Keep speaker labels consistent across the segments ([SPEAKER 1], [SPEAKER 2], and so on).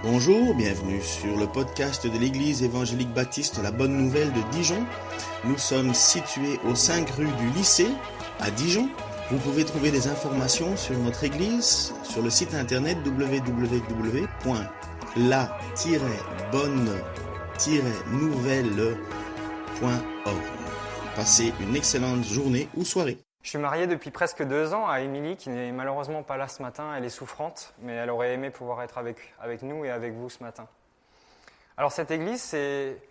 [SPEAKER 1] Bonjour, bienvenue sur le podcast de l'Église évangélique baptiste La Bonne Nouvelle de Dijon. Nous sommes situés aux 5 rues du lycée à Dijon. Vous pouvez trouver des informations sur notre église sur le site internet www.la-bonne-nouvelle.org. Passez une excellente journée ou soirée.
[SPEAKER 2] Je suis marié depuis presque 2 ans à Émilie, qui n'est malheureusement pas là ce matin. Elle est souffrante, mais elle aurait aimé pouvoir être avec nous et avec vous ce matin. Alors cette église, c'est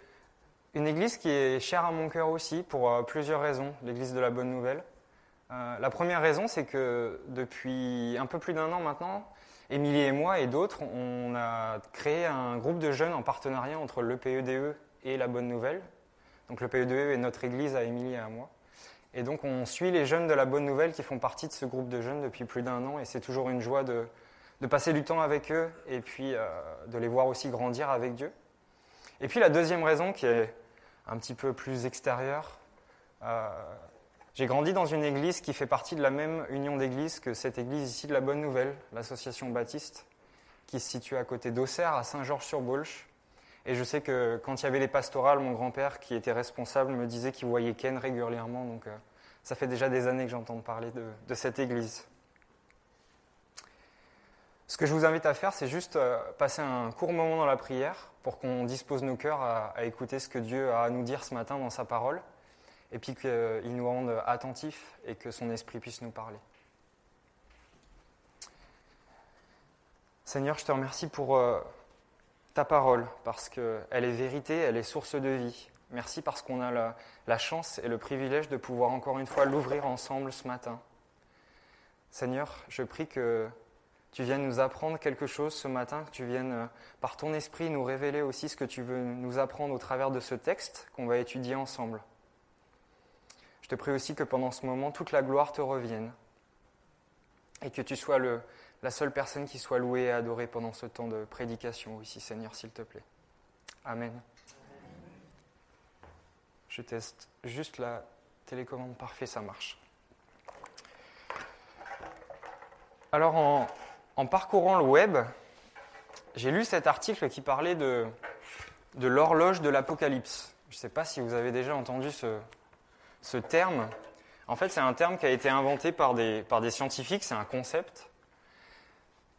[SPEAKER 2] une église qui est chère à mon cœur aussi, pour plusieurs raisons, l'église de la Bonne Nouvelle. La première raison, c'est que depuis un peu plus d'1 an maintenant, Émilie et moi et d'autres, on a créé un groupe de jeunes en partenariat entre l'EPEDE et la Bonne Nouvelle. Donc l'EPEDE est notre église à Émilie et à moi. Et donc on suit les jeunes de la Bonne Nouvelle qui font partie de ce groupe de jeunes depuis plus d'1 an, et c'est toujours une joie de passer du temps avec eux et puis de les voir aussi grandir avec Dieu. Et puis la deuxième raison, qui est un petit peu plus extérieure, j'ai grandi dans une église qui fait partie de la même union d'églises que cette église ici de la Bonne Nouvelle, l'association baptiste, qui se situe à côté d'Auxerre, à Saint-Georges-sur-Baulch. Et je sais que quand il y avait les pastorales, mon grand-père, qui était responsable, me disait qu'il voyait Ken régulièrement. Donc ça fait déjà des années que j'entends parler de cette église. Ce que je vous invite à faire, c'est juste passer un court moment dans la prière pour qu'on dispose nos cœurs à écouter ce que Dieu a à nous dire ce matin dans sa parole, et puis qu'il nous rende attentifs et que son esprit puisse nous parler. Seigneur, je te remercie pour ta parole, parce qu'elle est vérité, elle est source de vie. Merci parce qu'on a la chance et le privilège de pouvoir encore une fois l'ouvrir ensemble ce matin. Seigneur, je prie que tu viennes nous apprendre quelque chose ce matin, que tu viennes par ton esprit nous révéler aussi ce que tu veux nous apprendre au travers de ce texte qu'on va étudier ensemble. Je te prie aussi que pendant ce moment, toute la gloire te revienne et que tu sois la seule personne qui soit louée et adorée pendant ce temps de prédication ici, Seigneur, s'il te plaît. Amen. Je teste juste la télécommande. Parfait, ça marche. Alors, en parcourant le web, j'ai lu cet article qui parlait de l'horloge de l'Apocalypse. Je ne sais pas si vous avez déjà entendu ce terme. En fait, c'est un terme qui a été inventé par des scientifiques, c'est un concept.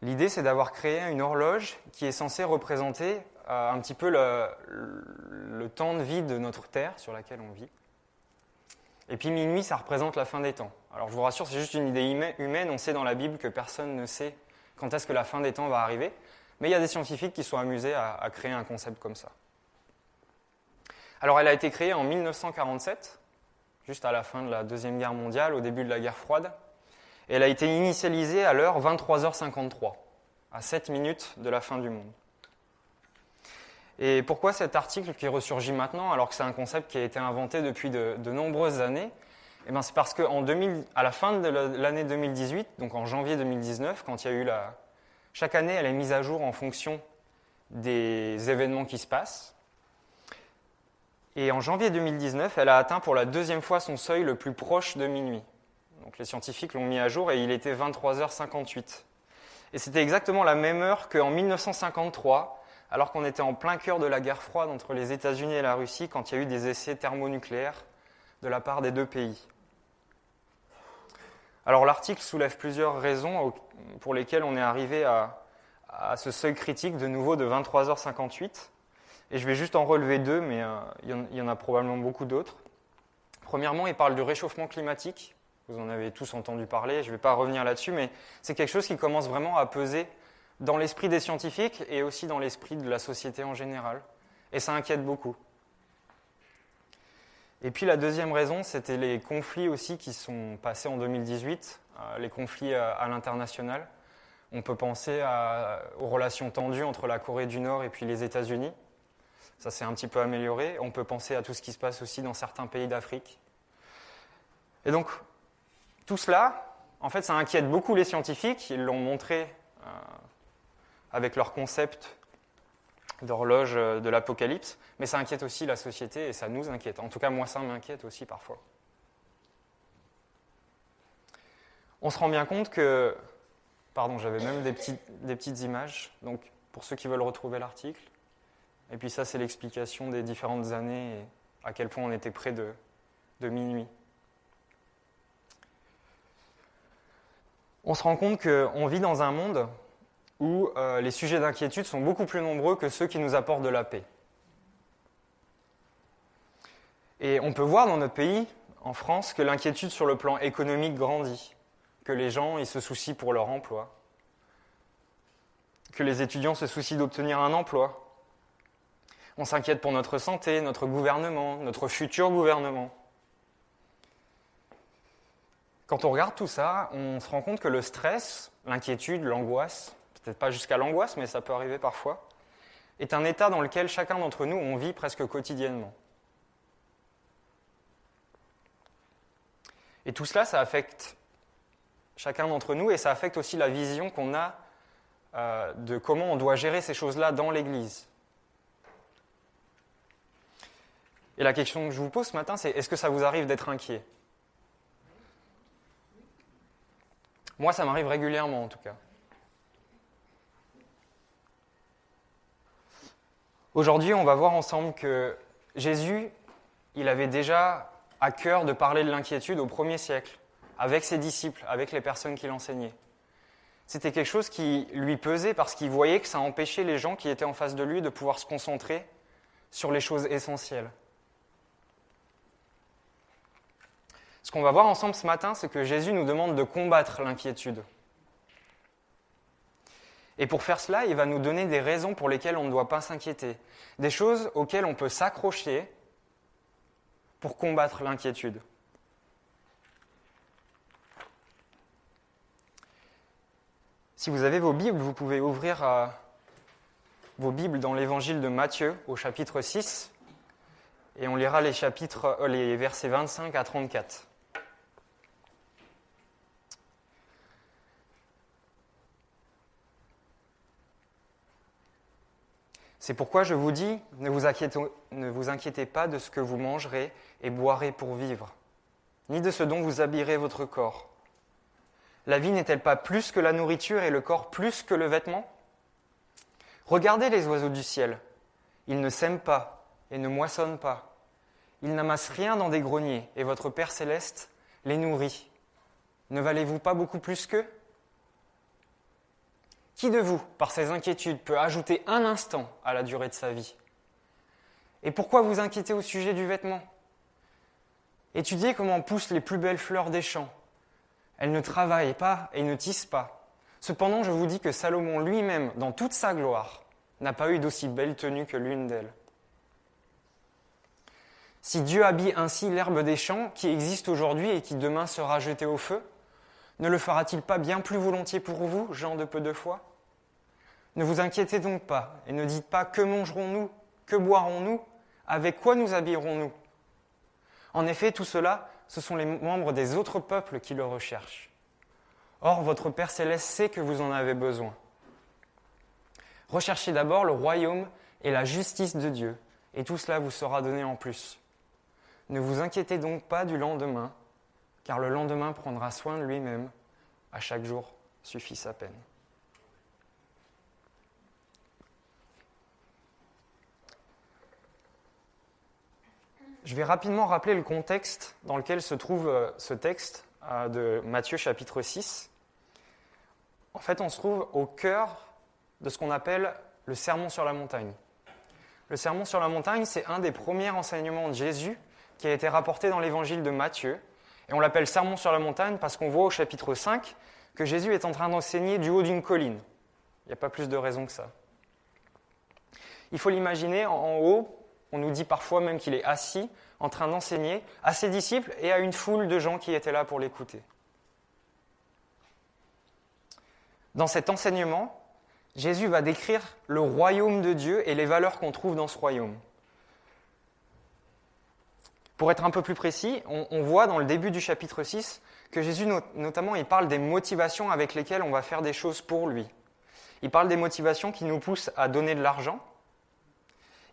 [SPEAKER 2] L'idée, c'est d'avoir créé une horloge qui est censée représenter un petit peu le temps de vie de notre Terre sur laquelle on vit. Et puis minuit, ça représente la fin des temps. Alors je vous rassure, c'est juste une idée humaine. On sait dans la Bible que personne ne sait quand est-ce que la fin des temps va arriver. Mais il y a des scientifiques qui sont amusés à créer un concept comme ça. Alors elle a été créée en 1947, juste à la fin de la Deuxième Guerre mondiale, au début de la guerre froide. Et elle a été initialisée à l'heure 23h53, à 7 minutes de la fin du monde. Et pourquoi cet article qui ressurgit maintenant, alors que c'est un concept qui a été inventé depuis de nombreuses années? Eh bien, c'est parce qu'à la fin de l'année 2018, donc en janvier 2019, quand il y a eu chaque année, elle est mise à jour en fonction des événements qui se passent. Et en janvier 2019, elle a atteint pour la 2e fois son seuil le plus proche de minuit. Donc les scientifiques l'ont mis à jour et il était 23h58. Et c'était exactement la même heure qu'en 1953, alors qu'on était en plein cœur de la guerre froide entre les États-Unis et la Russie, quand il y a eu des essais thermonucléaires de la part des deux pays. Alors l'article soulève plusieurs raisons pour lesquelles on est arrivé à ce seuil critique de nouveau de 23h58. Et je vais juste en relever 2, mais il y en a probablement beaucoup d'autres. Premièrement, il parle du réchauffement climatique. Vous en avez tous entendu parler, je ne vais pas revenir là-dessus, mais c'est quelque chose qui commence vraiment à peser dans l'esprit des scientifiques et aussi dans l'esprit de la société en général. Et ça inquiète beaucoup. Et puis la deuxième raison, c'était les conflits aussi qui sont passés en 2018, les conflits à l'international. On peut penser aux relations tendues entre la Corée du Nord et puis les États-Unis. Ça s'est un petit peu amélioré. On peut penser à tout ce qui se passe aussi dans certains pays d'Afrique. Et donc, tout cela, en fait, ça inquiète beaucoup les scientifiques. Ils l'ont montré avec leur concept d'horloge de l'Apocalypse, mais ça inquiète aussi la société et ça nous inquiète. En tout cas, moi, ça m'inquiète aussi parfois. On se rend bien compte que... Pardon, j'avais même des petites images. Donc, pour ceux qui veulent retrouver l'article. Et puis ça, c'est l'explication des différentes années et à quel point on était près de minuit. On se rend compte qu'on vit dans un monde où les sujets d'inquiétude sont beaucoup plus nombreux que ceux qui nous apportent de la paix. Et on peut voir dans notre pays, en France, que l'inquiétude sur le plan économique grandit, que les gens ils se soucient pour leur emploi, que les étudiants se soucient d'obtenir un emploi. On s'inquiète pour notre santé, notre gouvernement, notre futur gouvernement. Quand on regarde tout ça, on se rend compte que le stress, l'inquiétude, l'angoisse, peut-être pas jusqu'à l'angoisse, mais ça peut arriver parfois, est un état dans lequel chacun d'entre nous, on vit presque quotidiennement. Et tout cela, ça affecte chacun d'entre nous et ça affecte aussi la vision qu'on a de comment on doit gérer ces choses-là dans l'Église. Et la question que je vous pose ce matin, c'est est-ce que ça vous arrive d'être inquiet ? Moi, ça m'arrive régulièrement en tout cas. Aujourd'hui, on va voir ensemble que Jésus, il avait déjà à cœur de parler de l'inquiétude au 1er siècle, avec ses disciples, avec les personnes qu'il enseignait. C'était quelque chose qui lui pesait parce qu'il voyait que ça empêchait les gens qui étaient en face de lui de pouvoir se concentrer sur les choses essentielles. Ce qu'on va voir ensemble ce matin, c'est que Jésus nous demande de combattre l'inquiétude. Et pour faire cela, il va nous donner des raisons pour lesquelles on ne doit pas s'inquiéter, des choses auxquelles on peut s'accrocher pour combattre l'inquiétude. Si vous avez vos Bibles, vous pouvez ouvrir vos Bibles dans l'Évangile de Matthieu au chapitre 6 et on lira les versets 25 à 34. C'est pourquoi je vous dis, ne vous inquiétez pas de ce que vous mangerez et boirez pour vivre, ni de ce dont vous habillerez votre corps. La vie n'est-elle pas plus que la nourriture et le corps plus que le vêtement ? Regardez les oiseaux du ciel. Ils ne sèment pas et ne moissonnent pas. Ils n'amassent rien dans des greniers et votre Père céleste les nourrit. Ne valez-vous pas beaucoup plus qu'eux ? Qui de vous, par ses inquiétudes, peut ajouter un instant à la durée de sa vie ? Et pourquoi vous inquiétez au sujet du vêtement ? Étudiez comment poussent les plus belles fleurs des champs. Elles ne travaillent pas et ne tissent pas. Cependant, je vous dis que Salomon lui-même, dans toute sa gloire, n'a pas eu d'aussi belle tenue que l'une d'elles. Si Dieu habille ainsi l'herbe des champs, qui existe aujourd'hui et qui demain sera jetée au feu, ne le fera-t-il pas bien plus volontiers pour vous, gens de peu de foi ? Ne vous inquiétez donc pas et ne dites pas « Que mangerons-nous ? Que boirons-nous ? Avec quoi nous habillerons-nous » En effet, tout cela, ce sont les membres des autres peuples qui le recherchent. Or, votre Père céleste sait que vous en avez besoin. Recherchez d'abord le royaume et la justice de Dieu, et tout cela vous sera donné en plus. Ne vous inquiétez donc pas du lendemain, car le lendemain prendra soin de lui-même. À chaque jour suffit sa peine. Je vais rapidement rappeler le contexte dans lequel se trouve ce texte de Matthieu chapitre 6. En fait, on se trouve au cœur de ce qu'on appelle le sermon sur la montagne. Le sermon sur la montagne, c'est un des premiers enseignements de Jésus qui a été rapporté dans l'évangile de Matthieu. Et on l'appelle sermon sur la montagne parce qu'on voit au chapitre 5 que Jésus est en train d'enseigner du haut d'une colline. Il n'y a pas plus de raison que ça. Il faut l'imaginer en haut. On nous dit parfois même qu'il est assis, en train d'enseigner à ses disciples et à une foule de gens qui étaient là pour l'écouter. Dans cet enseignement, Jésus va décrire le royaume de Dieu et les valeurs qu'on trouve dans ce royaume. Pour être un peu plus précis, on voit dans le début du chapitre 6 que Jésus, notamment, il parle des motivations avec lesquelles on va faire des choses pour lui. Il parle des motivations qui nous poussent à donner de l'argent.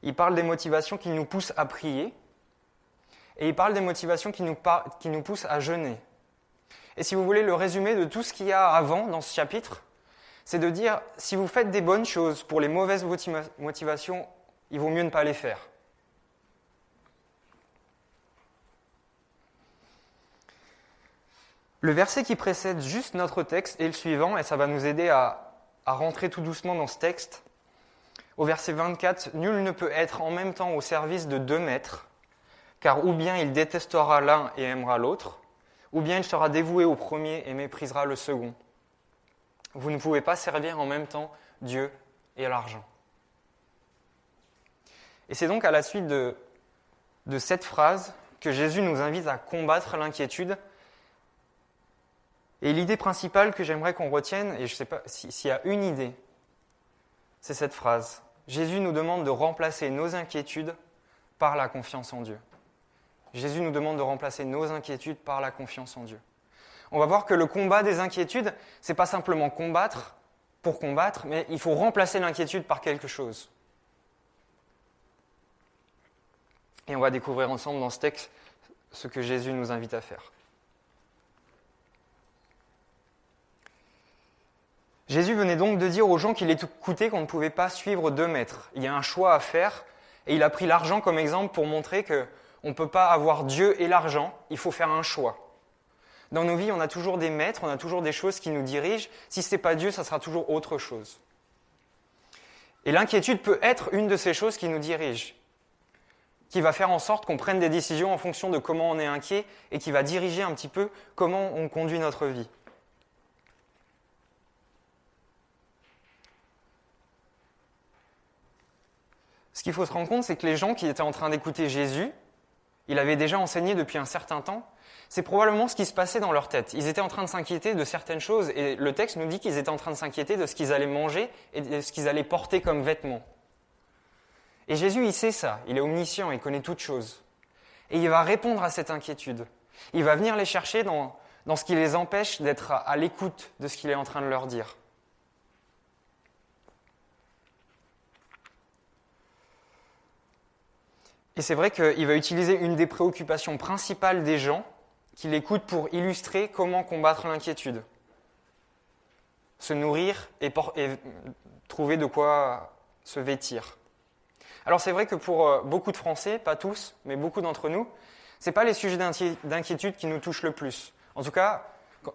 [SPEAKER 2] Il parle des motivations qui nous poussent à prier. Et il parle des motivations qui nous poussent à jeûner. Et si vous voulez le résumé de tout ce qu'il y a avant dans ce chapitre, c'est de dire, si vous faites des bonnes choses pour les mauvaises motivations, il vaut mieux ne pas les faire. Le verset qui précède juste notre texte est le suivant, et ça va nous aider à rentrer tout doucement dans ce texte. Au verset 24, « Nul ne peut être en même temps au service de 2 maîtres, car ou bien il détestera l'un et aimera l'autre, ou bien il sera dévoué au premier et méprisera le second. Vous ne pouvez pas servir en même temps Dieu et l'argent. » Et c'est donc à la suite de cette phrase que Jésus nous invite à combattre l'inquiétude. Et l'idée principale que j'aimerais qu'on retienne, et je ne sais pas s'il y a une idée, c'est cette phrase. Jésus nous demande de remplacer nos inquiétudes par la confiance en Dieu. Jésus nous demande de remplacer nos inquiétudes par la confiance en Dieu. On va voir que le combat des inquiétudes, ce n'est pas simplement combattre pour combattre, mais il faut remplacer l'inquiétude par quelque chose. Et on va découvrir ensemble dans ce texte ce que Jésus nous invite à faire. Jésus venait donc de dire aux gens qu'il écoutait qu'on ne pouvait pas suivre 2 maîtres. Il y a un choix à faire, et il a pris l'argent comme exemple pour montrer qu'on ne peut pas avoir Dieu et l'argent, il faut faire un choix. Dans nos vies, on a toujours des maîtres, on a toujours des choses qui nous dirigent. Si ce n'est pas Dieu, ça sera toujours autre chose. Et l'inquiétude peut être une de ces choses qui nous dirigent, qui va faire en sorte qu'on prenne des décisions en fonction de comment on est inquiet et qui va diriger un petit peu comment on conduit notre vie. Ce qu'il faut se rendre compte, c'est que les gens qui étaient en train d'écouter Jésus, il avait déjà enseigné depuis un certain temps, c'est probablement ce qui se passait dans leur tête. Ils étaient en train de s'inquiéter de certaines choses, et le texte nous dit qu'ils étaient en train de s'inquiéter de ce qu'ils allaient manger et de ce qu'ils allaient porter comme vêtements. Et Jésus, il sait ça, il est omniscient, il connaît toutes choses. Et il va répondre à cette inquiétude. Il va venir les chercher dans ce qui les empêche d'être à l'écoute de ce qu'il est en train de leur dire. Et c'est vrai qu'il va utiliser une des préoccupations principales des gens qui l'écoutent pour illustrer comment combattre l'inquiétude. Se nourrir et trouver de quoi se vêtir. Alors c'est vrai que pour beaucoup de Français, pas tous, mais beaucoup d'entre nous, ce n'est pas les sujets d'inquiétude qui nous touchent le plus. En tout cas,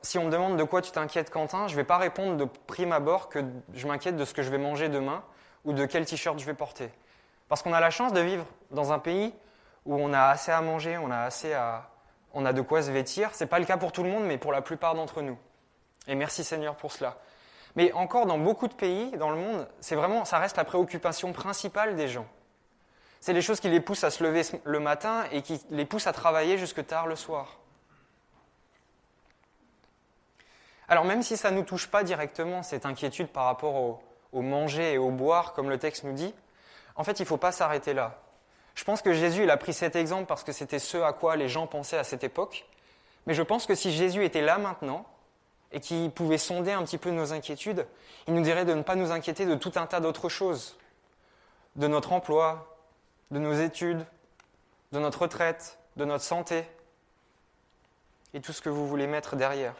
[SPEAKER 2] si on me demande de quoi tu t'inquiètes, Quentin, je ne vais pas répondre de prime abord que je m'inquiète de ce que je vais manger demain ou de quel t-shirt je vais porter. Parce qu'on a la chance de vivre dans un pays où on a assez à manger, on a de quoi se vêtir. Ce n'est pas le cas pour tout le monde, mais pour la plupart d'entre nous. Et merci Seigneur pour cela. Mais encore dans beaucoup de pays dans le monde, ça reste la préoccupation principale des gens. C'est les choses qui les poussent à se lever le matin et qui les poussent à travailler jusque tard le soir. Alors même si ça ne nous touche pas directement, cette inquiétude par rapport au manger et au boire, comme le texte nous dit, en fait, il ne faut pas s'arrêter là. Je pense que Jésus il a pris cet exemple parce que c'était ce à quoi les gens pensaient à cette époque. Mais je pense que si Jésus était là maintenant et qu'il pouvait sonder un petit peu nos inquiétudes, il nous dirait de ne pas nous inquiéter de tout un tas d'autres choses. De notre emploi, de nos études, de notre retraite, de notre santé et tout ce que vous voulez mettre derrière.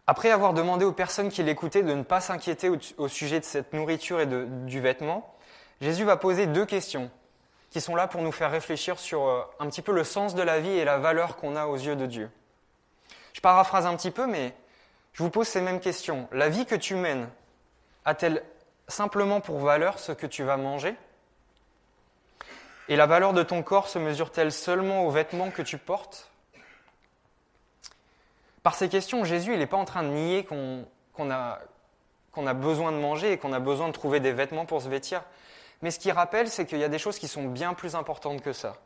[SPEAKER 2] Après avoir demandé aux personnes qui l'écoutaient de ne pas s'inquiéter au sujet de cette nourriture et du vêtement, Jésus va poser 2 questions qui sont là pour nous faire réfléchir sur un petit peu le sens de la vie et la valeur qu'on a aux yeux de Dieu. Je paraphrase un petit peu, mais je vous pose ces mêmes questions. La vie que tu mènes a-t-elle simplement pour valeur ce que tu vas manger ? Et la valeur de ton corps se mesure-t-elle seulement aux vêtements que tu portes ? Par ces questions, Jésus n'est pas en train de nier qu'on a besoin de manger et qu'on a besoin de trouver des vêtements pour se vêtir. Mais ce qu'il rappelle, c'est qu'il y a des choses qui sont bien plus importantes que ça.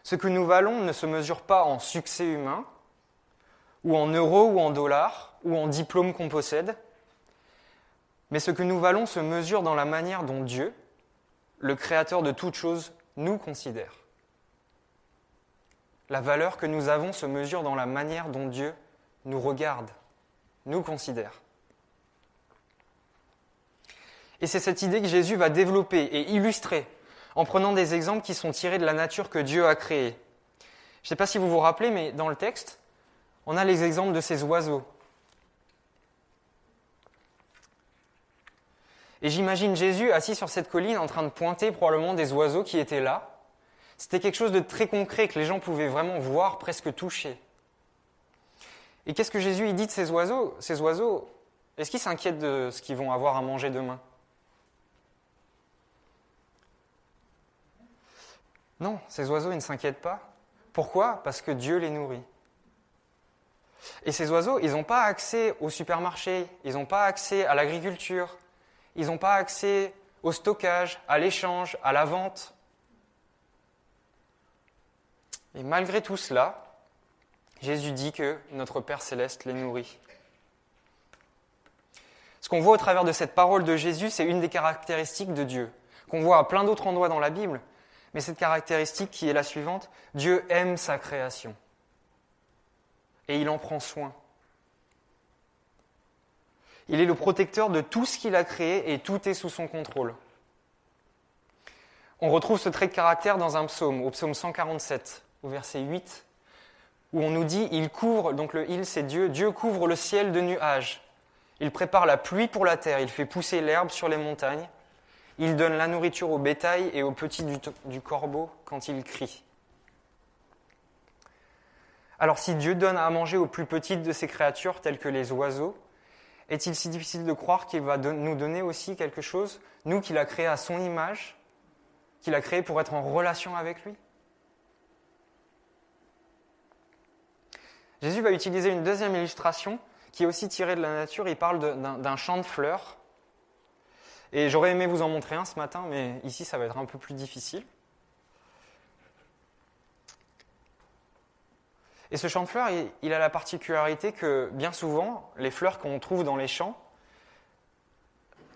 [SPEAKER 2] Ce que nous valons ne se mesure pas en succès humain, ou en euros ou en dollars, ou en diplômes qu'on possède, mais ce que nous valons se mesure dans la manière dont Dieu, le Créateur de toutes choses, nous considère. La valeur que nous avons se mesure dans la manière dont Dieu nous regarde, nous considère. Et c'est cette idée que Jésus va développer et illustrer en prenant des exemples qui sont tirés de la nature que Dieu a créée. Je ne sais pas si vous vous rappelez, mais dans le texte, on a les exemples de ces oiseaux. Et j'imagine Jésus assis sur cette colline en train de pointer probablement des oiseaux qui étaient là. C'était quelque chose de très concret que les gens pouvaient vraiment voir, presque toucher. Et qu'est-ce que Jésus il dit de ces oiseaux ? Ces oiseaux, est-ce qu'ils s'inquiètent de ce qu'ils vont avoir à manger demain ? Non, ces oiseaux ils ne s'inquiètent pas. Pourquoi ? Parce que Dieu les nourrit. Et ces oiseaux, ils n'ont pas accès au supermarché, ils n'ont pas accès à l'agriculture, ils n'ont pas accès au stockage, à l'échange, à la vente. Et malgré tout cela, Jésus dit que notre Père Céleste les nourrit. Ce qu'on voit au travers de cette parole de Jésus, c'est une des caractéristiques de Dieu, qu'on voit à plein d'autres endroits dans la Bible, mais cette caractéristique qui est la suivante, Dieu aime sa création. Et il en prend soin. Il est le protecteur de tout ce qu'il a créé et tout est sous son contrôle. On retrouve ce trait de caractère dans un psaume, au psaume 147, au verset 8, où on nous dit « Il couvre », donc le « il » c'est Dieu, « Dieu couvre le ciel de nuages. Il prépare la pluie pour la terre, il fait pousser l'herbe sur les montagnes. Il donne la nourriture au bétail et aux petits du corbeau quand il crie. » Alors si Dieu donne à manger aux plus petites de ses créatures, telles que les oiseaux, est-il si difficile de croire qu'il va nous donner aussi quelque chose, nous qu'il a créé à son image, qu'il a créé pour être en relation avec lui ? Jésus va utiliser une deuxième illustration qui est aussi tirée de la nature. Il parle d'un champ de fleurs. Et j'aurais aimé vous en montrer un ce matin, mais ici ça va être un peu plus difficile. Et ce champ de fleurs, il a la particularité que bien souvent, les fleurs qu'on trouve dans les champs,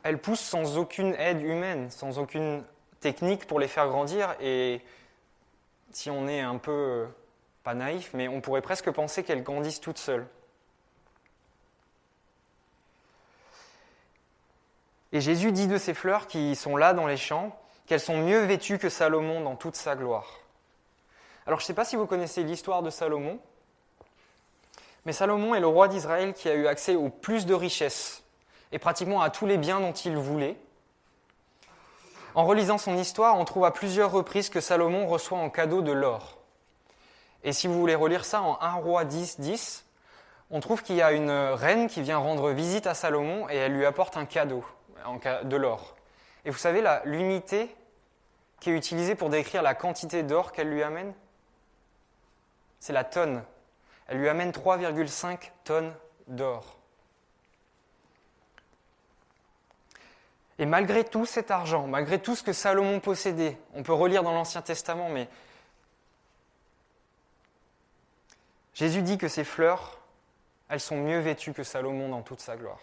[SPEAKER 2] elles poussent sans aucune aide humaine, sans aucune technique pour les faire grandir. Et si on est un peu, pas naïf, mais on pourrait presque penser qu'elles grandissent toutes seules. Et Jésus dit de ces fleurs qui sont là dans les champs qu'elles sont mieux vêtues que Salomon dans toute sa gloire. Alors je ne sais pas si vous connaissez l'histoire de Salomon, mais Salomon est le roi d'Israël qui a eu accès au plus de richesses et pratiquement à tous les biens dont il voulait. En relisant son histoire, on trouve à plusieurs reprises que Salomon reçoit en cadeau de l'or. Et si vous voulez relire ça en 1 Roi 10, on trouve qu'il y a une reine qui vient rendre visite à Salomon et elle lui apporte un cadeau, de l'or. Et vous savez, l'unité qui est utilisée pour décrire la quantité d'or qu'elle lui amène, c'est la tonne. Elle lui amène 3,5 tonnes d'or. Et malgré tout cet argent, malgré tout ce que Salomon possédait, on peut relire dans l'Ancien Testament, mais Jésus dit que ces fleurs, elles sont mieux vêtues que Salomon dans toute sa gloire.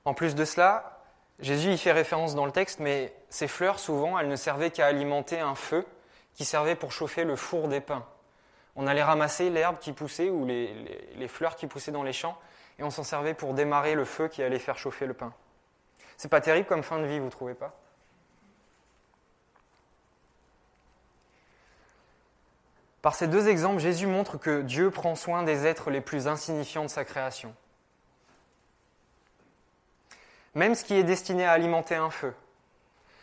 [SPEAKER 2] En plus de cela, Jésus y fait référence dans le texte, mais ces fleurs, souvent, elles ne servaient qu'à alimenter un feu qui servait pour chauffer le four des pains. On allait ramasser l'herbe qui poussait ou les fleurs qui poussaient dans les champs et on s'en servait pour démarrer le feu qui allait faire chauffer le pain. C'est pas terrible comme fin de vie, vous trouvez pas ? Par ces deux exemples, Jésus montre que Dieu prend soin des êtres les plus insignifiants de sa création. Même ce qui est destiné à alimenter un feu.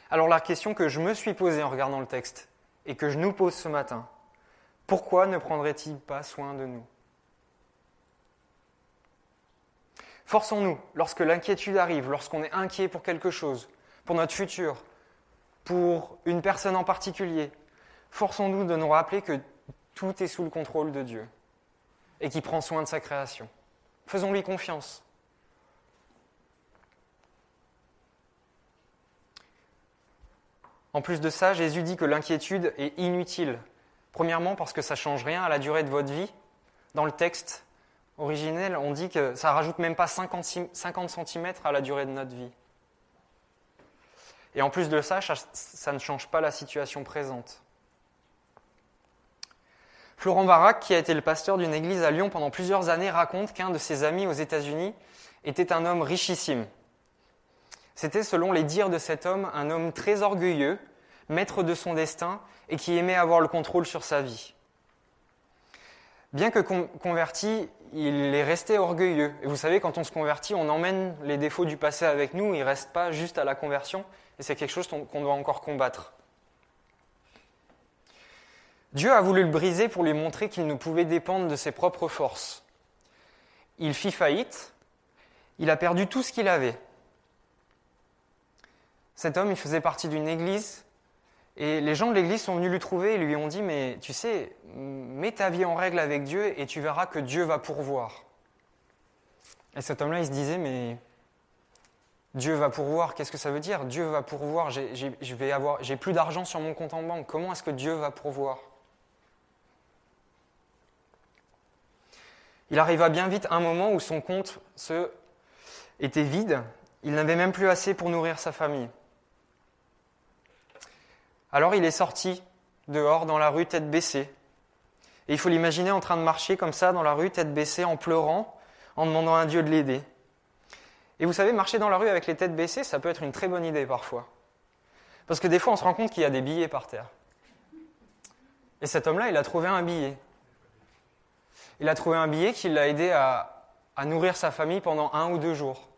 [SPEAKER 2] Alors la question que je me suis posée en regardant le texte, et que je nous pose ce matin, pourquoi ne prendrait-il pas soin de nous ? Forçons-nous, lorsque l'inquiétude arrive, lorsqu'on est inquiet pour quelque chose, pour notre futur, pour une personne en particulier, forçons-nous de nous rappeler que tout est sous le contrôle de Dieu et qu'il prend soin de sa création. Faisons-lui confiance. En plus de ça, Jésus dit que l'inquiétude est inutile. Premièrement, parce que ça ne change rien à la durée de votre vie. Dans le texte originel, on dit que ça ne rajoute même pas 50 cm à la durée de notre vie. Et en plus de ça, ça ne change pas la situation présente. Florent Varac, qui a été le pasteur d'une église à Lyon pendant plusieurs années, raconte qu'un de ses amis aux États-Unis était un homme richissime. C'était, selon les dires de cet homme, un homme très orgueilleux, maître de son destin et qui aimait avoir le contrôle sur sa vie. Bien que converti, il est resté orgueilleux. Et vous savez, quand on se convertit, on emmène les défauts du passé avec nous, il ne reste pas juste à la conversion, et c'est quelque chose qu'on doit encore combattre. Dieu a voulu le briser pour lui montrer qu'il ne pouvait dépendre de ses propres forces. Il fit faillite, il a perdu tout ce qu'il avait. Cet homme, il faisait partie d'une église, et les gens de l'église sont venus lui trouver et lui ont dit « Mais tu sais, mets ta vie en règle avec Dieu et tu verras que Dieu va pourvoir. » Et cet homme-là, il se disait « Mais Dieu va pourvoir, qu'est-ce que ça veut dire ? Dieu va pourvoir, j'ai plus d'argent sur mon compte en banque, comment est-ce que Dieu va pourvoir ?» Il arriva bien vite un moment où son compte était vide, il n'avait même plus assez pour nourrir sa famille. Alors il est sorti dehors dans la rue tête baissée. Et il faut l'imaginer en train de marcher comme ça dans la rue tête baissée, en pleurant, en demandant à Dieu de l'aider. Et vous savez, marcher dans la rue avec les têtes baissées, ça peut être une très bonne idée parfois. Parce que des fois on se rend compte qu'il y a des billets par terre. Et cet homme-là, il a trouvé un billet. Il a trouvé un billet qui l'a aidé à nourrir sa famille pendant 1 ou 2 jours.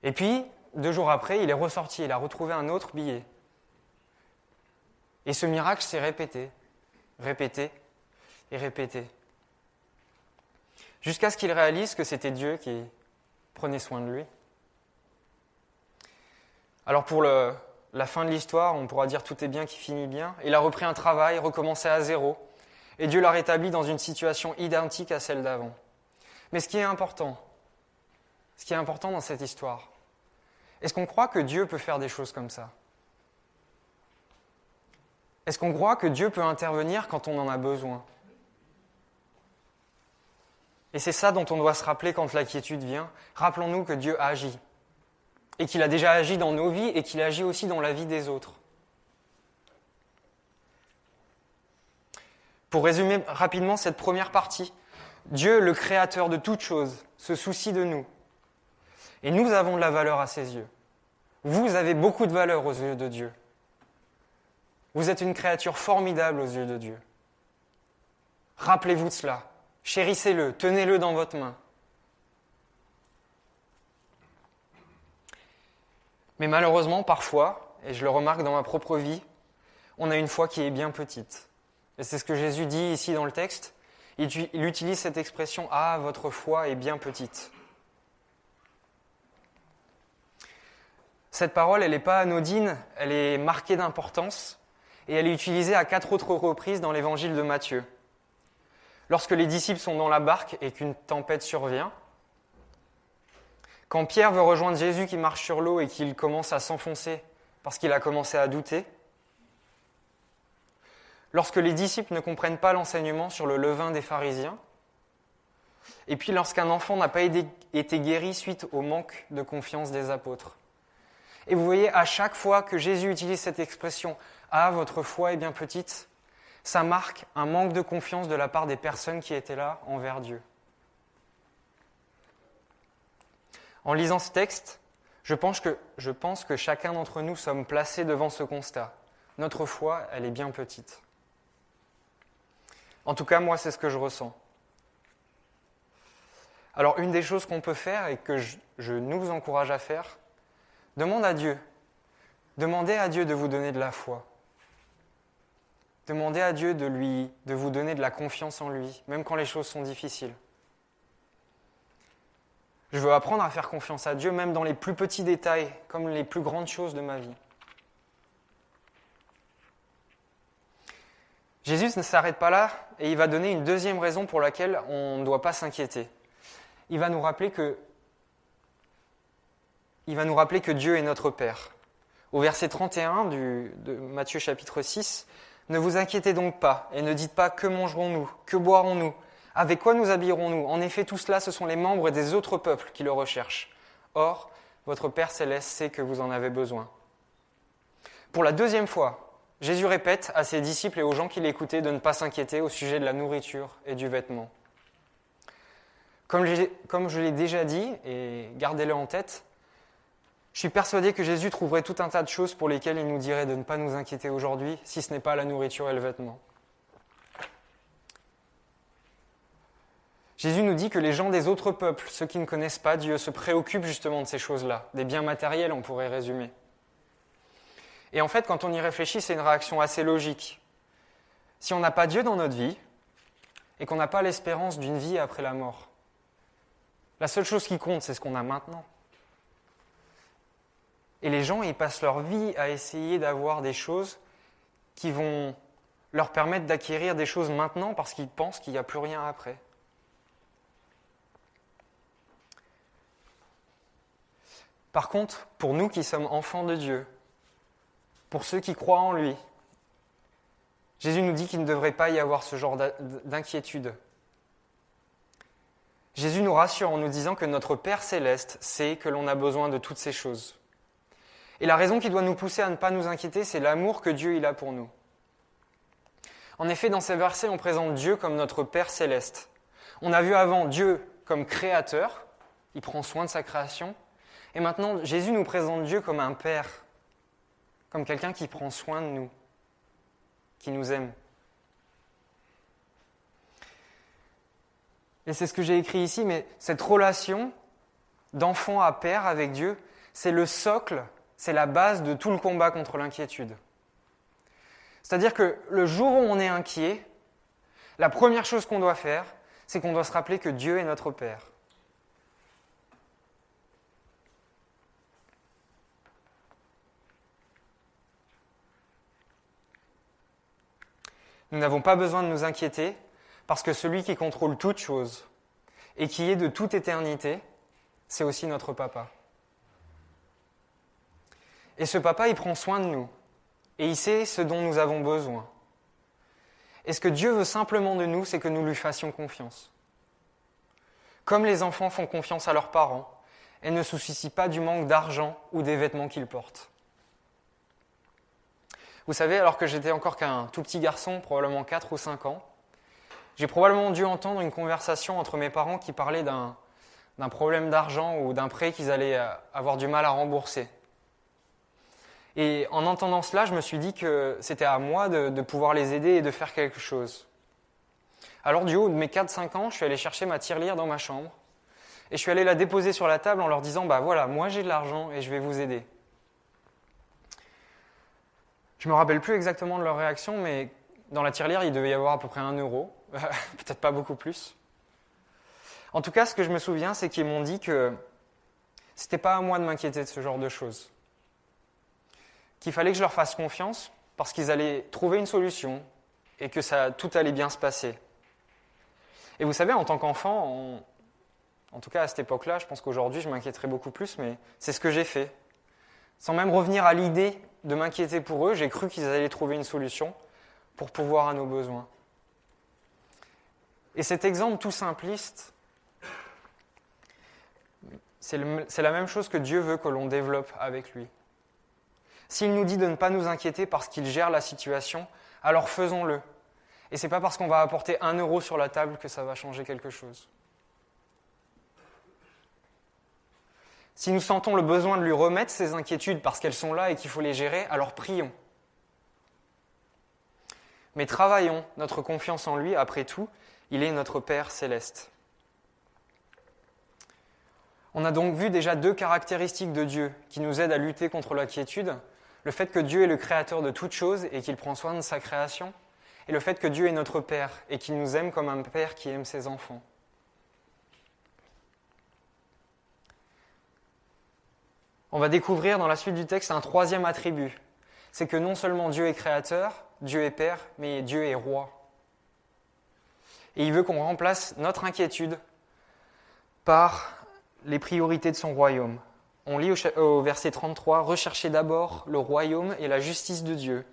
[SPEAKER 2] Et puis, 2 jours après, il est ressorti, il a retrouvé un autre billet. Et ce miracle s'est répété et répété. Jusqu'à ce qu'il réalise que c'était Dieu qui prenait soin de lui. Alors pour la fin de l'histoire, on pourra dire tout est bien qui finit bien. Il a repris un travail, recommencé à zéro. Et Dieu l'a rétabli dans une situation identique à celle d'avant. Mais ce qui est important dans cette histoire, est-ce qu'on croit que Dieu peut faire des choses comme ça ? Est-ce qu'on croit que Dieu peut intervenir quand on en a besoin ? Et c'est ça dont on doit se rappeler quand l'inquiétude vient. Rappelons-nous que Dieu agit. Et qu'il a déjà agi dans nos vies et qu'il agit aussi dans la vie des autres. Pour résumer rapidement cette première partie, Dieu, le créateur de toutes choses, se soucie de nous. Et nous avons de la valeur à ses yeux. Vous avez beaucoup de valeur aux yeux de Dieu. Vous êtes une créature formidable aux yeux de Dieu. Rappelez-vous de cela. Chérissez-le, tenez-le dans votre main. Mais malheureusement, parfois, et je le remarque dans ma propre vie, on a une foi qui est bien petite. Et c'est ce que Jésus dit ici dans le texte. Il utilise cette expression « Ah, votre foi est bien petite ». Cette parole, elle n'est pas anodine, elle est marquée d'importance et elle est utilisée à 4 autres reprises dans l'évangile de Matthieu. Lorsque les disciples sont dans la barque et qu'une tempête survient, quand Pierre veut rejoindre Jésus qui marche sur l'eau et qu'il commence à s'enfoncer parce qu'il a commencé à douter, lorsque les disciples ne comprennent pas l'enseignement sur le levain des pharisiens, et puis lorsqu'un enfant n'a pas été guéri suite au manque de confiance des apôtres. Et vous voyez, à chaque fois que Jésus utilise cette expression « Ah, votre foi est bien petite », ça marque un manque de confiance de la part des personnes qui étaient là envers Dieu. En lisant ce texte, je pense que chacun d'entre nous sommes placés devant ce constat. Notre foi, elle est bien petite. En tout cas, moi, c'est ce que je ressens. Alors, une des choses qu'on peut faire et que je nous encourage à faire, demandez à Dieu de vous donner de la foi. Demandez à Dieu de vous donner de la confiance en lui, même quand les choses sont difficiles. Je veux apprendre à faire confiance à Dieu, même dans les plus petits détails, comme les plus grandes choses de ma vie. Jésus ne s'arrête pas là et il va donner une deuxième raison pour laquelle on ne doit pas s'inquiéter. Il va nous rappeler que Dieu est notre Père. Au verset 31 de Matthieu chapitre 6, « Ne vous inquiétez donc pas et ne dites pas que mangerons-nous, que boirons-nous, avec quoi nous habillerons-nous. En effet, tout cela, ce sont les membres des autres peuples qui le recherchent. Or, votre Père céleste sait que vous en avez besoin. » Pour la deuxième fois, Jésus répète à ses disciples et aux gens qui l'écoutaient de ne pas s'inquiéter au sujet de la nourriture et du vêtement. Comme je l'ai déjà dit, et gardez-le en tête, Je suis persuadé que Jésus trouverait tout un tas de choses pour lesquelles il nous dirait de ne pas nous inquiéter aujourd'hui, si ce n'est pas la nourriture et le vêtement. Jésus nous dit que les gens des autres peuples, ceux qui ne connaissent pas Dieu, se préoccupent justement de ces choses-là, des biens matériels, on pourrait résumer. Et en fait, quand on y réfléchit, c'est une réaction assez logique. Si on n'a pas Dieu dans notre vie, et qu'on n'a pas l'espérance d'une vie après la mort, la seule chose qui compte, c'est ce qu'on a maintenant. Et les gens, ils passent leur vie à essayer d'avoir des choses qui vont leur permettre d'acquérir des choses maintenant parce qu'ils pensent qu'il n'y a plus rien après. Par contre, pour nous qui sommes enfants de Dieu, pour ceux qui croient en lui, Jésus nous dit qu'il ne devrait pas y avoir ce genre d'inquiétude. Jésus nous rassure en nous disant que notre Père céleste sait que l'on a besoin de toutes ces choses. Et la raison qui doit nous pousser à ne pas nous inquiéter, c'est l'amour que Dieu il a pour nous. En effet, dans ces versets, on présente Dieu comme notre Père céleste. On a vu avant Dieu comme créateur, il prend soin de sa création. Et maintenant, Jésus nous présente Dieu comme un Père, comme quelqu'un qui prend soin de nous, qui nous aime. Et c'est ce que j'ai écrit ici, mais cette relation d'enfant à père avec Dieu, c'est le socle, c'est la base de tout le combat contre l'inquiétude. C'est-à-dire que le jour où on est inquiet, la première chose qu'on doit faire, c'est qu'on doit se rappeler que Dieu est notre Père. Nous n'avons pas besoin de nous inquiéter parce que celui qui contrôle toutes choses et qui est de toute éternité, c'est aussi notre papa. Et ce papa, il prend soin de nous et il sait ce dont nous avons besoin. Et ce que Dieu veut simplement de nous, c'est que nous lui fassions confiance. Comme les enfants font confiance à leurs parents et ne se soucient pas du manque d'argent ou des vêtements qu'ils portent. Vous savez, alors que j'étais encore qu'un tout petit garçon, probablement 4 ou 5 ans, j'ai probablement dû entendre une conversation entre mes parents qui parlaient d'un problème d'argent ou d'un prêt qu'ils allaient avoir du mal à rembourser. Et en entendant cela, je me suis dit que c'était à moi de pouvoir les aider et de faire quelque chose. Alors du haut de mes 4-5 ans, je suis allé chercher ma tirelire dans ma chambre et je suis allé la déposer sur la table en leur disant « Bah voilà, moi j'ai de l'argent et je vais vous aider ». Je ne me rappelle plus exactement de leur réaction, mais dans la tirelire, il devait y avoir à peu près 1 euro, peut-être pas beaucoup plus. En tout cas, ce que je me souviens, c'est qu'ils m'ont dit que c'était pas à moi de m'inquiéter de ce genre de choses. Qu'il fallait que je leur fasse confiance parce qu'ils allaient trouver une solution et que tout allait bien se passer. Et vous savez, en tant qu'enfant, en tout cas à cette époque-là, je pense qu'aujourd'hui je m'inquiéterais beaucoup plus, mais c'est ce que j'ai fait. Sans même revenir à l'idée de m'inquiéter pour eux, j'ai cru qu'ils allaient trouver une solution pour pourvoir à nos besoins. Et cet exemple tout simpliste, c'est la même chose que Dieu veut que l'on développe avec lui. S'il nous dit de ne pas nous inquiéter parce qu'il gère la situation, alors faisons-le. Et ce n'est pas parce qu'on va apporter 1 euro sur la table que ça va changer quelque chose. Si nous sentons le besoin de lui remettre ces inquiétudes parce qu'elles sont là et qu'il faut les gérer, alors prions. Mais travaillons notre confiance en lui, après tout, il est notre Père céleste. On a donc vu déjà 2 caractéristiques de Dieu qui nous aident à lutter contre l'inquiétude. Le fait que Dieu est le créateur de toutes choses et qu'il prend soin de sa création, et le fait que Dieu est notre Père et qu'il nous aime comme un père qui aime ses enfants. On va découvrir dans la suite du texte un 3e attribut. C'est que non seulement Dieu est créateur, Dieu est Père, mais Dieu est roi. Et il veut qu'on remplace notre inquiétude par les priorités de son royaume. On lit au verset 33, « Recherchez d'abord le royaume et la justice de Dieu,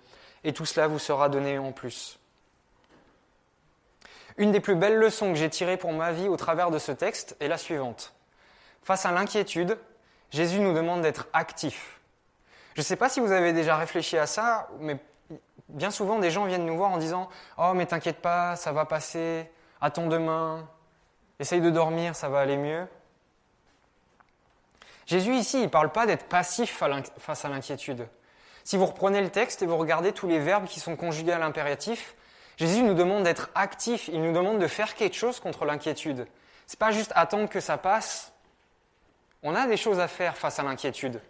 [SPEAKER 2] et tout cela vous sera donné en plus. » Une des plus belles leçons que j'ai tirées pour ma vie au travers de ce texte est la suivante. Face à l'inquiétude, Jésus nous demande d'être actifs. Je ne sais pas si vous avez déjà réfléchi à ça, mais bien souvent des gens viennent nous voir en disant « Oh, mais t'inquiète pas, ça va passer, attends demain, essaye de dormir, ça va aller mieux. » Jésus ici, il ne parle pas d'être passif face à l'inquiétude. Si vous reprenez le texte et vous regardez tous les verbes qui sont conjugués à l'impératif, Jésus nous demande d'être actif, il nous demande de faire quelque chose contre l'inquiétude. Ce n'est pas juste attendre que ça passe. On a des choses à faire face à l'inquiétude.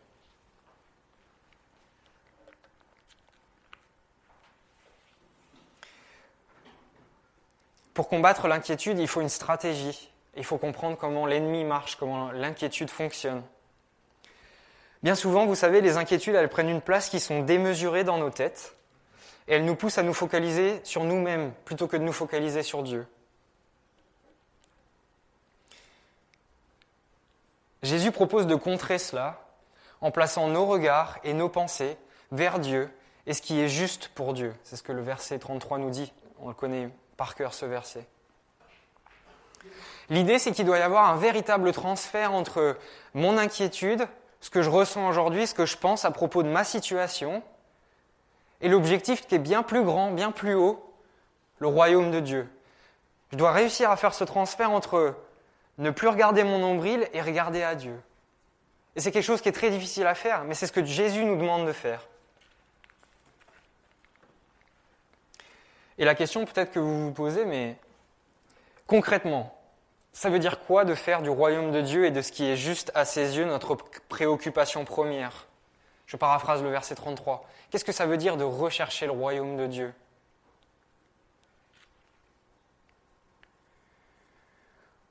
[SPEAKER 2] Pour combattre l'inquiétude, il faut une stratégie. Il faut comprendre comment l'ennemi marche, comment l'inquiétude fonctionne. Bien souvent, vous savez, les inquiétudes, elles prennent une place qui sont démesurées dans nos têtes et elles nous poussent à nous focaliser sur nous-mêmes plutôt que de nous focaliser sur Dieu. Jésus propose de contrer cela en plaçant nos regards et nos pensées vers Dieu et ce qui est juste pour Dieu. C'est ce que le verset 33 nous dit. On le connaît par cœur, ce verset. L'idée, c'est qu'il doit y avoir un véritable transfert entre mon inquiétude, ce que je ressens aujourd'hui, ce que je pense à propos de ma situation, et l'objectif qui est bien plus grand, bien plus haut, le royaume de Dieu. Je dois réussir à faire ce transfert entre ne plus regarder mon nombril et regarder à Dieu. Et c'est quelque chose qui est très difficile à faire, mais c'est ce que Jésus nous demande de faire. Et la question peut-être que vous vous posez, mais concrètement, ça veut dire quoi de faire du royaume de Dieu et de ce qui est juste à ses yeux notre préoccupation première ? Je paraphrase le verset 33. Qu'est-ce que ça veut dire de rechercher le royaume de Dieu ?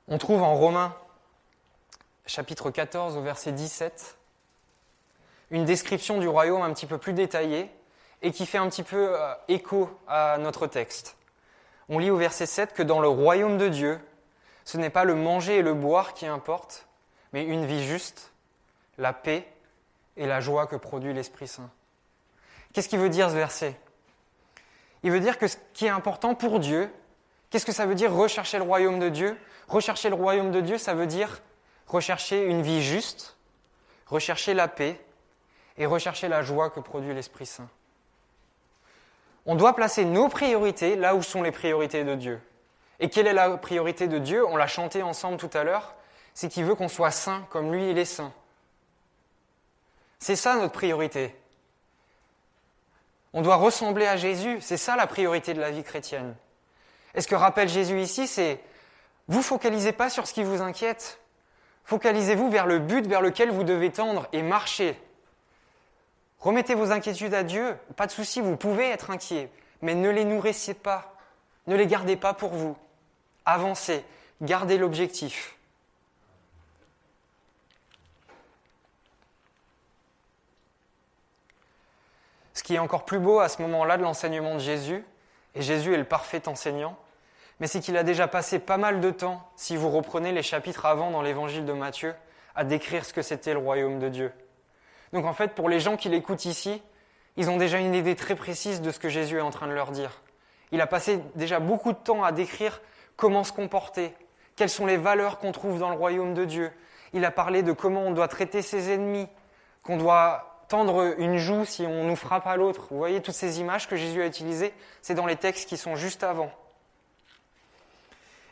[SPEAKER 2] On trouve en Romains, chapitre 14, au verset 17, une description du royaume un petit peu plus détaillée et qui fait un petit peu écho à notre texte. On lit au verset 7 que dans le royaume de Dieu, ce n'est pas le manger et le boire qui importent, mais une vie juste, la paix et la joie que produit l'Esprit Saint. Qu'est-ce qu'il veut dire ce verset ? Il veut dire que ce qui est important pour Dieu, qu'est-ce que ça veut dire rechercher le royaume de Dieu ? Rechercher le royaume de Dieu, ça veut dire rechercher une vie juste, rechercher la paix et rechercher la joie que produit l'Esprit Saint. On doit placer nos priorités là où sont les priorités de Dieu. Et quelle est la priorité de Dieu ? On l'a chanté ensemble tout à l'heure, c'est qu'il veut qu'on soit saint comme lui, il est saint. C'est ça notre priorité. On doit ressembler à Jésus, c'est ça la priorité de la vie chrétienne. Et ce que rappelle Jésus ici, c'est vous focalisez pas sur ce qui vous inquiète, focalisez-vous vers le but vers lequel vous devez tendre et marcher. Remettez vos inquiétudes à Dieu, pas de souci, vous pouvez être inquiet, mais ne les nourrissez pas, ne les gardez pas pour vous. Avancez, gardez l'objectif. Ce qui est encore plus beau à ce moment-là de l'enseignement de Jésus, et Jésus est le parfait enseignant, mais c'est qu'il a déjà passé pas mal de temps, si vous reprenez les chapitres avant dans l'évangile de Matthieu, à décrire ce que c'était le royaume de Dieu. Donc en fait, pour les gens qui l'écoutent ici, ils ont déjà une idée très précise de ce que Jésus est en train de leur dire. Il a passé déjà beaucoup de temps à décrire comment se comporter, quelles sont les valeurs qu'on trouve dans le royaume de Dieu. Il a parlé de comment on doit traiter ses ennemis, qu'on doit tendre une joue si on nous frappe à l'autre. Vous voyez, toutes ces images que Jésus a utilisées, c'est dans les textes qui sont juste avant.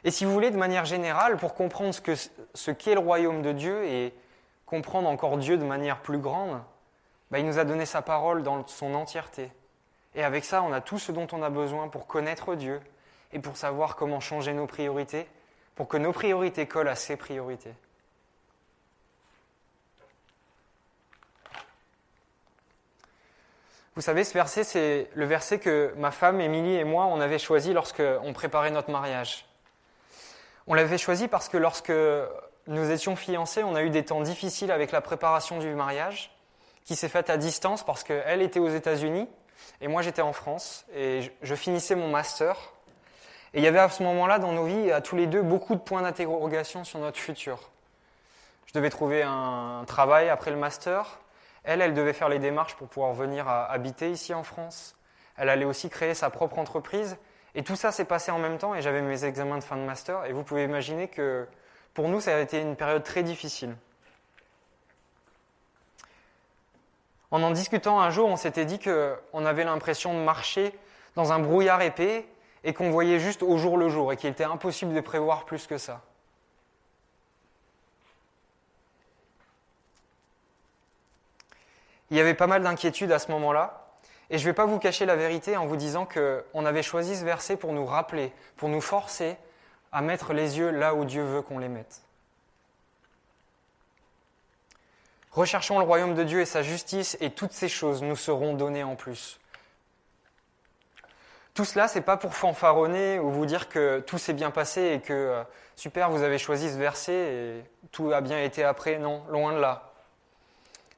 [SPEAKER 2] Et si vous voulez, de manière générale, pour comprendre ce qu'est le royaume de Dieu et comprendre encore Dieu de manière plus grande, il nous a donné sa parole dans son entièreté. Et avec ça, on a tout ce dont on a besoin pour connaître Dieu et pour savoir comment changer nos priorités, pour que nos priorités collent à ses priorités. Vous savez, ce verset, c'est le verset que ma femme, Émilie et moi, on avait choisi lorsqu'on préparait notre mariage. On l'avait choisi parce que lorsque nous étions fiancés, on a eu des temps difficiles avec la préparation du mariage, qui s'est faite à distance parce qu'elle était aux États-Unis et moi j'étais en France et je finissais mon master. Et il y avait à ce moment-là dans nos vies, à tous les deux, beaucoup de points d'interrogation sur notre futur. Je devais trouver un travail après le master. Elle devait faire les démarches pour pouvoir venir habiter ici en France. Elle allait aussi créer sa propre entreprise. Et tout ça s'est passé en même temps et j'avais mes examens de fin de master. Et vous pouvez imaginer que pour nous, ça a été une période très difficile. En discutant un jour, on s'était dit qu'on avait l'impression de marcher dans un brouillard épais et qu'on voyait juste au jour le jour et qu'il était impossible de prévoir plus que ça. Il y avait pas mal d'inquiétudes à ce moment-là. Et je ne vais pas vous cacher la vérité en vous disant qu'on avait choisi ce verset pour nous rappeler, pour nous forcer à mettre les yeux là où Dieu veut qu'on les mette. Recherchons le royaume de Dieu et sa justice, et toutes ces choses nous seront données en plus. Tout cela, c'est pas pour fanfaronner ou vous dire que tout s'est bien passé et que super, vous avez choisi ce verset et tout a bien été après. Non, loin de là.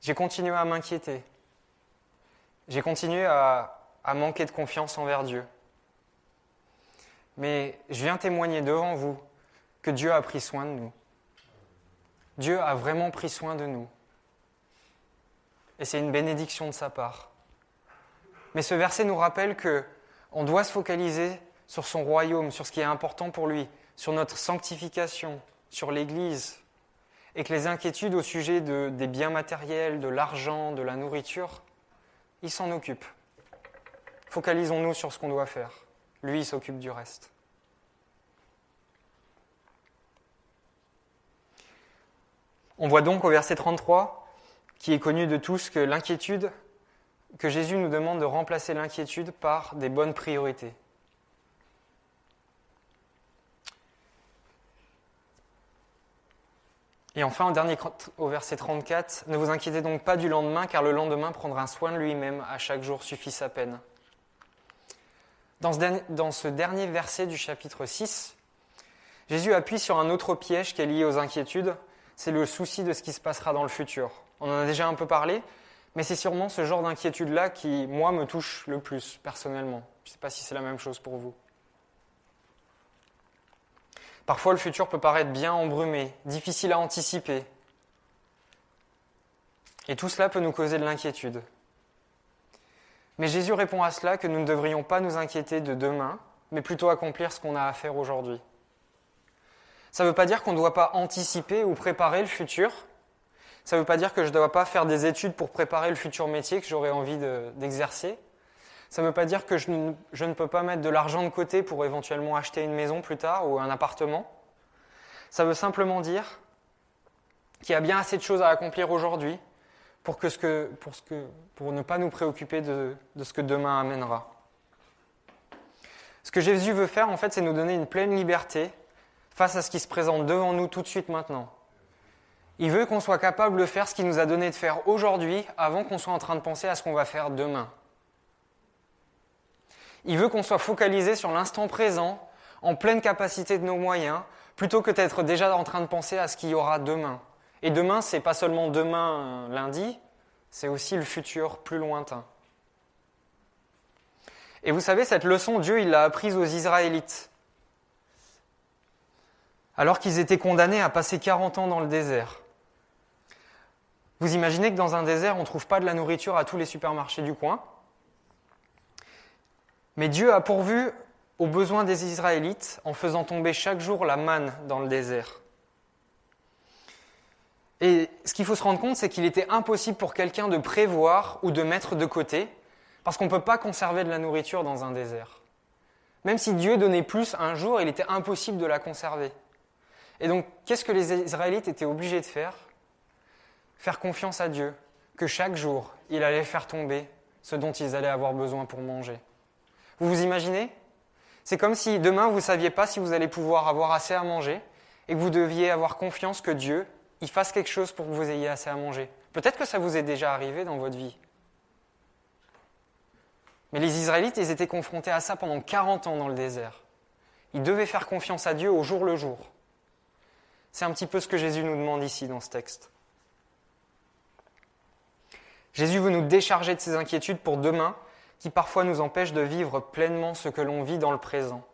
[SPEAKER 2] J'ai continué à m'inquiéter. J'ai continué à manquer de confiance envers Dieu. Mais je viens témoigner devant vous que Dieu a pris soin de nous. Dieu a vraiment pris soin de nous. Et c'est une bénédiction de sa part. Mais ce verset nous rappelle qu'on doit se focaliser sur son royaume, sur ce qui est important pour lui, sur notre sanctification, sur l'Église, et que les inquiétudes au sujet des biens matériels, de l'argent, de la nourriture, il s'en occupe. Focalisons-nous sur ce qu'on doit faire. Lui, il s'occupe du reste. On voit donc au verset 33, qui est connu de tous, que Jésus nous demande de remplacer l'inquiétude par des bonnes priorités. Et enfin, au verset 34, « Ne vous inquiétez donc pas du lendemain, car le lendemain prendra soin de lui-même, à chaque jour suffit sa peine. » Dans ce dernier verset du chapitre 6, Jésus appuie sur un autre piège qui est lié aux inquiétudes, c'est le souci de ce qui se passera dans le futur. On en a déjà un peu parlé, mais c'est sûrement ce genre d'inquiétude-là qui, moi, me touche le plus, personnellement. Je ne sais pas si c'est la même chose pour vous. Parfois, le futur peut paraître bien embrumé, difficile à anticiper. Et tout cela peut nous causer de l'inquiétude. Mais Jésus répond à cela que nous ne devrions pas nous inquiéter de demain, mais plutôt accomplir ce qu'on a à faire aujourd'hui. Ça ne veut pas dire qu'on ne doit pas anticiper ou préparer le futur. Ça ne veut pas dire que je ne dois pas faire des études pour préparer le futur métier que j'aurai envie d'exercer. Ça ne veut pas dire que je ne peux pas mettre de l'argent de côté pour éventuellement acheter une maison plus tard ou un appartement. Ça veut simplement dire qu'il y a bien assez de choses à accomplir aujourd'hui pour ne pas nous préoccuper de ce que demain amènera. Ce que Jésus veut faire, en fait, c'est nous donner une pleine liberté face à ce qui se présente devant nous tout de suite maintenant. Il veut qu'on soit capable de faire ce qu'il nous a donné de faire aujourd'hui avant qu'on soit en train de penser à ce qu'on va faire demain. Il veut qu'on soit focalisé sur l'instant présent, en pleine capacité de nos moyens, plutôt que d'être déjà en train de penser à ce qu'il y aura demain. Et demain, c'est pas seulement demain, lundi, c'est aussi le futur plus lointain. Et vous savez, cette leçon, Dieu, il l'a apprise aux Israélites, alors qu'ils étaient condamnés à passer 40 ans dans le désert. Vous imaginez que dans un désert, on ne trouve pas de la nourriture à tous les supermarchés du coin. Mais Dieu a pourvu aux besoins des Israélites en faisant tomber chaque jour la manne dans le désert. Et ce qu'il faut se rendre compte, c'est qu'il était impossible pour quelqu'un de prévoir ou de mettre de côté, parce qu'on ne peut pas conserver de la nourriture dans un désert. Même si Dieu donnait plus un jour, il était impossible de la conserver. Et donc, qu'est-ce que les Israélites étaient obligés de faire ? Faire confiance à Dieu, que chaque jour, il allait faire tomber ce dont ils allaient avoir besoin pour manger. Vous vous imaginez ? C'est comme si demain, vous ne saviez pas si vous allez pouvoir avoir assez à manger et que vous deviez avoir confiance que Dieu, il fasse quelque chose pour que vous ayez assez à manger. Peut-être que ça vous est déjà arrivé dans votre vie. Mais les Israélites, ils étaient confrontés à ça pendant 40 ans dans le désert. Ils devaient faire confiance à Dieu au jour le jour. C'est un petit peu ce que Jésus nous demande ici dans ce texte. Jésus veut nous décharger de ses inquiétudes pour demain, qui parfois nous empêchent de vivre pleinement ce que l'on vit dans le présent.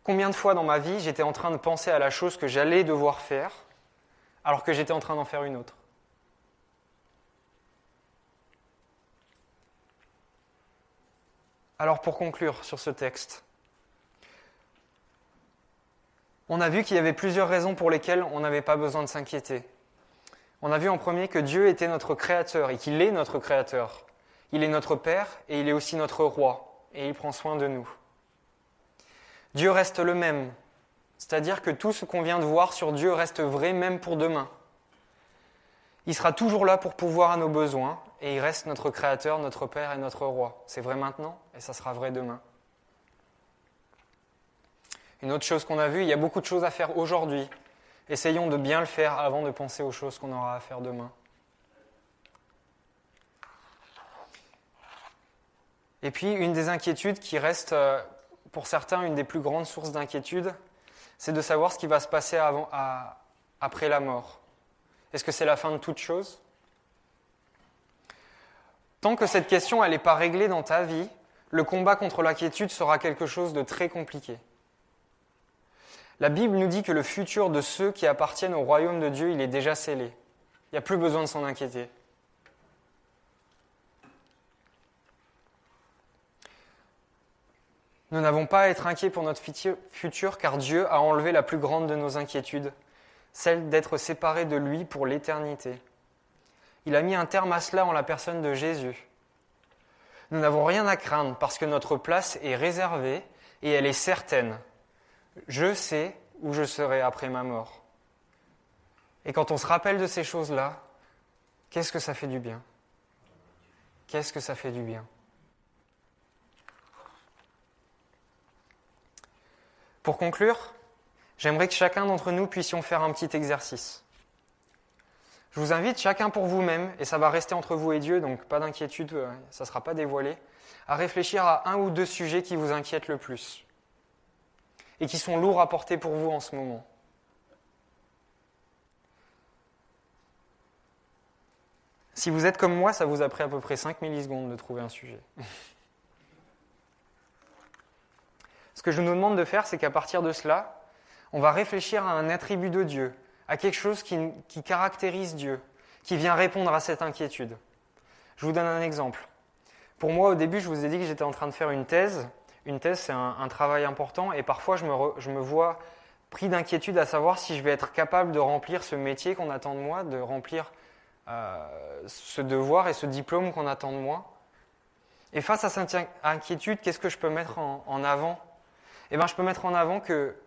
[SPEAKER 2] Combien de fois dans ma vie, j'étais en train de penser à la chose que j'allais devoir faire, alors que j'étais en train d'en faire une autre. Alors pour conclure sur ce texte, on a vu qu'il y avait plusieurs raisons pour lesquelles on n'avait pas besoin de s'inquiéter. On a vu en premier que Dieu était notre créateur et qu'il est notre créateur. Il est notre Père et il est aussi notre Roi et il prend soin de nous. Dieu reste le même, c'est-à-dire que tout ce qu'on vient de voir sur Dieu reste vrai même pour demain. Il sera toujours là pour pourvoir à nos besoins et il reste notre Créateur, notre Père et notre Roi. C'est vrai maintenant et ça sera vrai demain. Une autre chose qu'on a vue, il y a beaucoup de choses à faire aujourd'hui. Essayons de bien le faire avant de penser aux choses qu'on aura à faire demain. Et puis, une des inquiétudes qui reste, pour certains, une des plus grandes sources d'inquiétude, c'est de savoir ce qui va se passer après la mort. Est-ce que c'est la fin de toute chose ? Tant que cette question n'est pas réglée dans ta vie, le combat contre l'inquiétude sera quelque chose de très compliqué. La Bible nous dit que le futur de ceux qui appartiennent au royaume de Dieu, il est déjà scellé. Il n'y a plus besoin de s'en inquiéter. Nous n'avons pas à être inquiets pour notre futur car Dieu a enlevé la plus grande de nos inquiétudes, celle d'être séparés de lui pour l'éternité. Il a mis un terme à cela en la personne de Jésus. Nous n'avons rien à craindre parce que notre place est réservée et elle est certaine. Je sais où je serai après ma mort. Et quand on se rappelle de ces choses-là, qu'est-ce que ça fait du bien ? Qu'est-ce que ça fait du bien ? Pour conclure, j'aimerais que chacun d'entre nous puissions faire un petit exercice. Je vous invite chacun pour vous-même, et ça va rester entre vous et Dieu, donc pas d'inquiétude, ça ne sera pas dévoilé, à réfléchir à un ou deux sujets qui vous inquiètent le plus et qui sont lourds à porter pour vous en ce moment. Si vous êtes comme moi, ça vous a pris à peu près 5 millisecondes de trouver un sujet. Ce que je nous demande de faire, c'est qu'à partir de cela, on va réfléchir à un attribut de Dieu, à quelque chose qui caractérise Dieu, qui vient répondre à cette inquiétude. Je vous donne un exemple. Pour moi, au début, je vous ai dit que j'étais en train de faire une thèse. Une thèse, c'est un travail important et parfois, je me vois pris d'inquiétude à savoir si je vais être capable de remplir ce métier qu'on attend de moi, de remplir ce devoir et ce diplôme qu'on attend de moi. Et face à cette inquiétude, qu'est-ce que je peux mettre en avant ? Eh bien, je peux mettre en avant que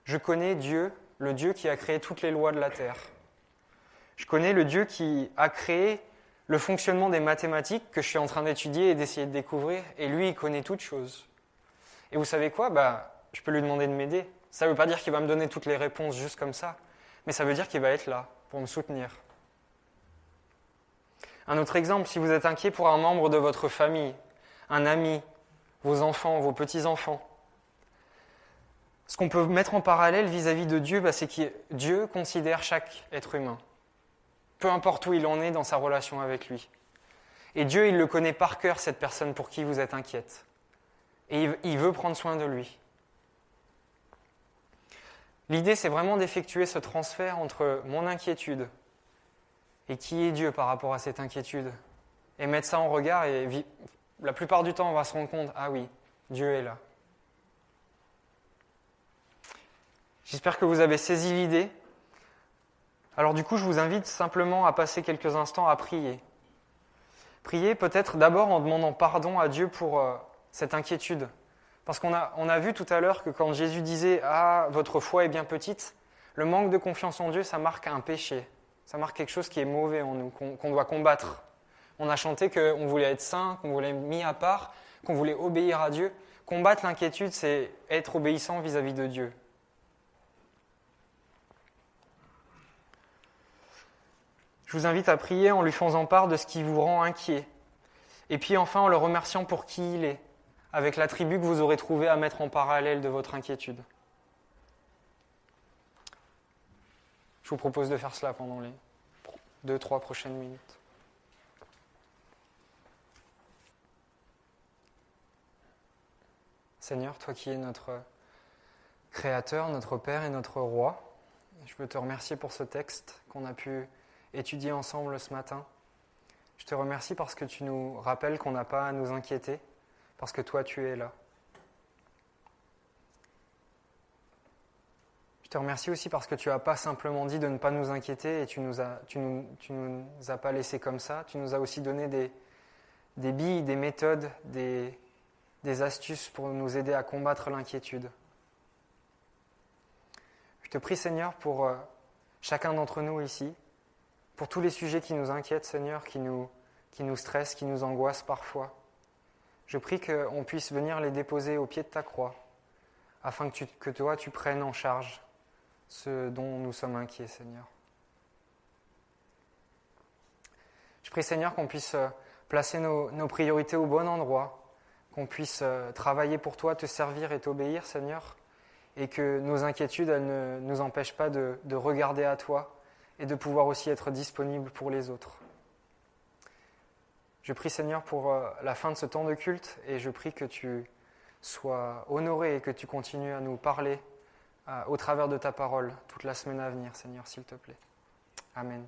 [SPEAKER 2] je connais Dieu, le Dieu qui a créé toutes les lois de la terre. Je connais le Dieu qui a créé le fonctionnement des mathématiques que je suis en train d'étudier et d'essayer de découvrir, et lui, il connaît toutes choses. Et vous savez quoi ? Je peux lui demander de m'aider. Ça ne veut pas dire qu'il va me donner toutes les réponses juste comme ça, mais ça veut dire qu'il va être là pour me soutenir. Un autre exemple, si vous êtes inquiet pour un membre de votre famille, un ami, vos enfants, vos petits-enfants, ce qu'on peut mettre en parallèle vis-à-vis de Dieu, c'est que Dieu considère chaque être humain, peu importe où il en est dans sa relation avec lui. Et Dieu, il le connaît par cœur, cette personne pour qui vous êtes inquiète. Et il veut prendre soin de lui. L'idée, c'est vraiment d'effectuer ce transfert entre mon inquiétude et qui est Dieu par rapport à cette inquiétude. Et mettre ça en regard, et la plupart du temps, on va se rendre compte, ah oui, Dieu est là. J'espère que vous avez saisi l'idée. Alors du coup, je vous invite simplement à passer quelques instants à prier. Prier peut-être d'abord en demandant pardon à Dieu pour cette inquiétude. Parce qu'on a vu tout à l'heure que quand Jésus disait « Ah, votre foi est bien petite », le manque de confiance en Dieu, ça marque un péché. Ça marque quelque chose qui est mauvais en nous, qu'on doit combattre. On a chanté qu'on voulait être saint, qu'on voulait être mis à part, qu'on voulait obéir à Dieu. Combattre l'inquiétude, c'est être obéissant vis-à-vis de Dieu. Je vous invite à prier en lui faisant part de ce qui vous rend inquiet. Et puis enfin en le remerciant pour qui il est, avec l'attribut que vous aurez trouvé à mettre en parallèle de votre inquiétude. Je vous propose de faire cela pendant les 2-3 prochaines minutes. Seigneur, toi qui es notre Créateur, notre Père et notre Roi, je veux te remercier pour ce texte qu'on a pu étudier ensemble ce matin. Je te remercie parce que tu nous rappelles qu'on n'a pas à nous inquiéter, parce que toi tu es là. Je te remercie aussi parce que tu n'as pas simplement dit de ne pas nous inquiéter et tu nous as pas laissé comme ça. Tu nous as aussi donné des billes, des méthodes, des astuces pour nous aider à combattre l'inquiétude. Je te prie Seigneur pour chacun d'entre nous ici, pour tous les sujets qui nous inquiètent, Seigneur, qui nous stressent, qui nous angoissent parfois. Je prie qu'on puisse venir les déposer au pied de ta croix, afin que toi, tu prennes en charge ce dont nous sommes inquiets, Seigneur. Je prie, Seigneur, qu'on puisse placer nos priorités au bon endroit, qu'on puisse travailler pour toi, te servir et t'obéir, Seigneur, et que nos inquiétudes, elles ne nous empêchent pas de regarder à toi et de pouvoir aussi être disponibles pour les autres. Je prie, Seigneur, pour la fin de ce temps de culte, et je prie que tu sois honoré et que tu continues à nous parler au travers de ta parole toute la semaine à venir, Seigneur, s'il te plaît. Amen.